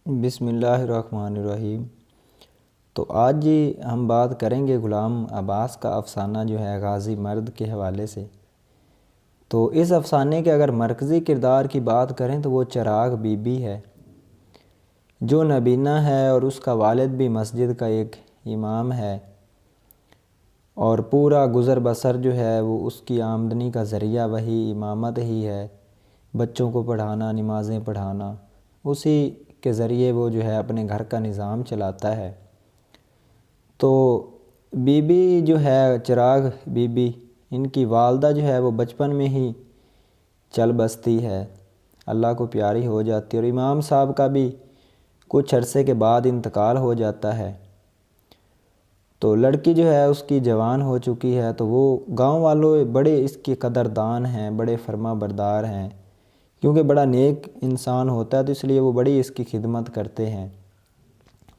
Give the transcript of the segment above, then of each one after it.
بسم اللہ الرحمن الرحیم۔ تو آج ہم بات کریں گے غلام عباس کا افسانہ جو ہے غازی مرد کے حوالے سے۔ تو اس افسانے کے اگر مرکزی کردار کی بات کریں تو وہ چراغ بی بی ہے جو نابینا ہے، اور اس کا والد بھی مسجد کا ایک امام ہے، اور پورا گزر بسر جو ہے وہ اس کی آمدنی کا ذریعہ وہی امامت ہی ہے، بچوں کو پڑھانا، نمازیں پڑھانا، اسی کے ذریعے وہ جو ہے اپنے گھر کا نظام چلاتا ہے۔ تو بی بی جو ہے چراغ بی بی، ان کی والدہ جو ہے وہ بچپن میں ہی چل بستی ہے، اللہ کو پیاری ہو جاتی ہے، اور امام صاحب کا بھی کچھ عرصے کے بعد انتقال ہو جاتا ہے۔ تو لڑکی جو ہے اس کی جوان ہو چکی ہے، تو وہ گاؤں والوں بڑے اس کی قدردان ہیں، بڑے فرما بردار ہیں، کیونکہ بڑا نیک انسان ہوتا ہے، تو اس لیے وہ بڑی اس کی خدمت کرتے ہیں۔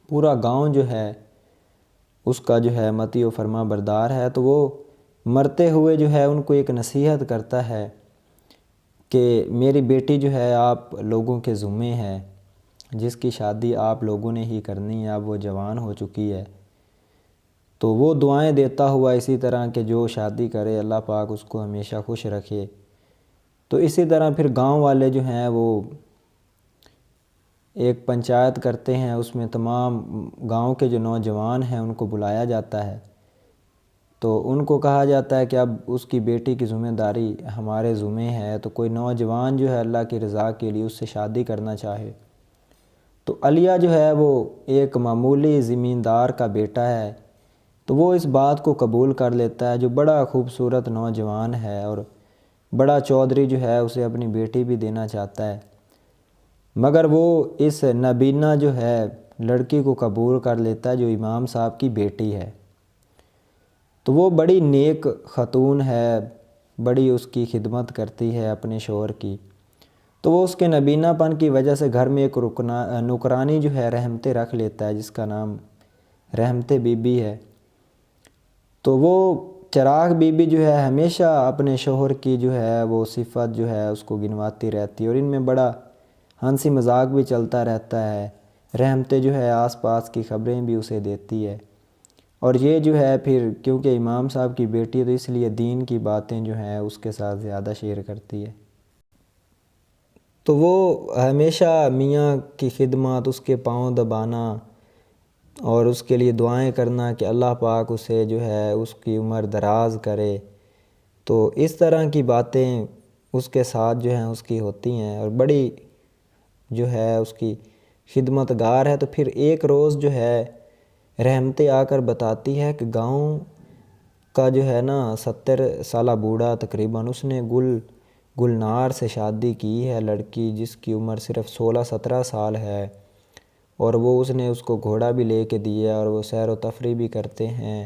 پورا گاؤں جو ہے اس کا جو ہے مطیع و فرما بردار ہے، تو وہ مرتے ہوئے جو ہے ان کو ایک نصیحت کرتا ہے کہ میری بیٹی جو ہے آپ لوگوں کے ذمے ہے، جس کی شادی آپ لوگوں نے ہی کرنی ہے، اب وہ جوان ہو چکی ہے۔ تو وہ دعائیں دیتا ہوا اسی طرح کہ جو شادی کرے اللہ پاک اس کو ہمیشہ خوش رکھے۔ تو اسی طرح پھر گاؤں والے جو ہیں وہ ایک پنچایت کرتے ہیں، اس میں تمام گاؤں کے جو نوجوان ہیں ان کو بلایا جاتا ہے، تو ان کو کہا جاتا ہے کہ اب اس کی بیٹی کی ذمہ داری ہمارے ذمے ہے، تو کوئی نوجوان جو ہے اللہ کی رضا کے لیے اس سے شادی کرنا چاہے۔ تو علیہ جو ہے وہ ایک معمولی زمیندار کا بیٹا ہے، تو وہ اس بات کو قبول کر لیتا ہے، جو بڑا خوبصورت نوجوان ہے، اور بڑا چودھری جو ہے اسے اپنی بیٹی بھی دینا چاہتا ہے، مگر وہ اس نابینا جو ہے لڑکی کو قبول کر لیتا ہے جو امام صاحب کی بیٹی ہے۔ تو وہ بڑی نیک خاتون ہے، بڑی اس کی خدمت کرتی ہے اپنے شوہر کی، تو وہ اس کے نابینا پن کی وجہ سے گھر میں ایک نوکرانی جو ہے رحمتیں رکھ لیتا ہے، جس کا نام رحمتیں بی بی ہے۔ تو وہ چراغ بی بی جو ہے ہمیشہ اپنے شوہر کی جو ہے وہ صفت جو ہے اس کو گنواتی رہتی ہے، اور ان میں بڑا ہنسی مذاق بھی چلتا رہتا ہے۔ رحمتیں جو ہے آس پاس کی خبریں بھی اسے دیتی ہے، اور یہ جو ہے پھر کیونکہ امام صاحب کی بیٹی ہے تو اس لیے دین کی باتیں جو ہیں اس کے ساتھ زیادہ شیئر کرتی ہے۔ تو وہ ہمیشہ میاں کی خدمت، اس کے پاؤں دبانا اور اس کے لیے دعائیں کرنا کہ اللہ پاک اسے جو ہے اس کی عمر دراز کرے، تو اس طرح کی باتیں اس کے ساتھ جو ہیں اس کی ہوتی ہیں، اور بڑی جو ہے اس کی خدمت گار ہے۔ تو پھر ایک روز جو ہے رحمتیں آ کر بتاتی ہے کہ گاؤں کا جو ہے نا 70 سالہ بوڑھا تقریباً، اس نے گلنار سے شادی کی ہے، لڑکی جس کی عمر صرف 16-17 سال ہے، اور وہ اس نے اس کو گھوڑا بھی لے کے دیا، اور وہ سیر و تفریح بھی کرتے ہیں،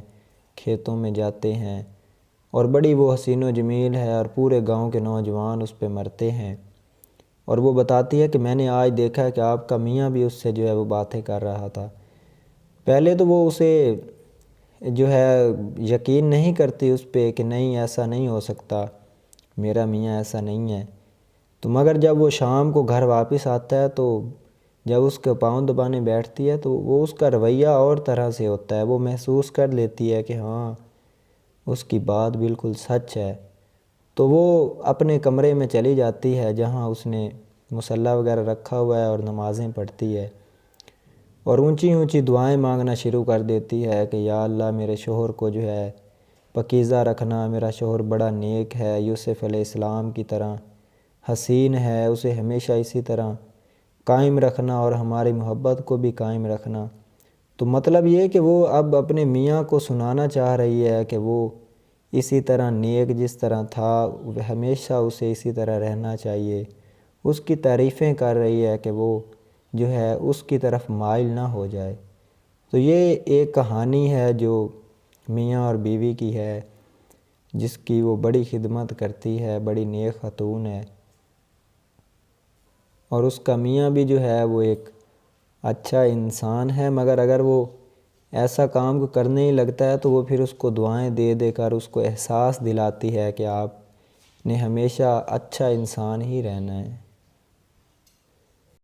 کھیتوں میں جاتے ہیں، اور بڑی وہ حسین و جمیل ہے، اور پورے گاؤں کے نوجوان اس پہ مرتے ہیں۔ اور وہ بتاتی ہے کہ میں نے آج دیکھا ہے کہ آپ کا میاں بھی اس سے جو ہے وہ باتیں کر رہا تھا۔ پہلے تو وہ اسے جو ہے یقین نہیں کرتی اس پہ کہ نہیں ایسا نہیں ہو سکتا، میرا میاں ایسا نہیں ہے۔ تو مگر جب وہ شام کو گھر واپس آتا ہے تو جب اس کے پاؤں دبانے بیٹھتی ہے تو وہ اس کا رویہ اور طرح سے ہوتا ہے، وہ محسوس کر لیتی ہے کہ ہاں اس کی بات بالکل سچ ہے۔ تو وہ اپنے کمرے میں چلی جاتی ہے جہاں اس نے مصلی وغیرہ رکھا ہوا ہے، اور نمازیں پڑھتی ہے، اور اونچی اونچی دعائیں مانگنا شروع کر دیتی ہے کہ یا اللہ میرے شوہر کو جو ہے پاکیزہ رکھنا، میرا شوہر بڑا نیک ہے، یوسف علیہ السلام کی طرح حسین ہے، اسے ہمیشہ اسی طرح قائم رکھنا، اور ہماری محبت کو بھی قائم رکھنا۔ تو مطلب یہ کہ وہ اب اپنے میاں کو سنانا چاہ رہی ہے کہ وہ اسی طرح نیک جس طرح تھا ہمیشہ اسے اسی طرح رہنا چاہیے، اس کی تعریفیں کر رہی ہے کہ وہ جو ہے اس کی طرف مائل نہ ہو جائے۔ تو یہ ایک کہانی ہے جو میاں اور بیوی کی ہے، جس کی وہ بڑی خدمت کرتی ہے، بڑی نیک خاتون ہے، اور اس کا میاں بھی جو ہے وہ ایک اچھا انسان ہے، مگر اگر وہ ایسا کام کو کرنے ہی لگتا ہے تو وہ پھر اس کو دعائیں دے دے کر اس کو احساس دلاتی ہے کہ آپ نے ہمیشہ اچھا انسان ہی رہنا ہے۔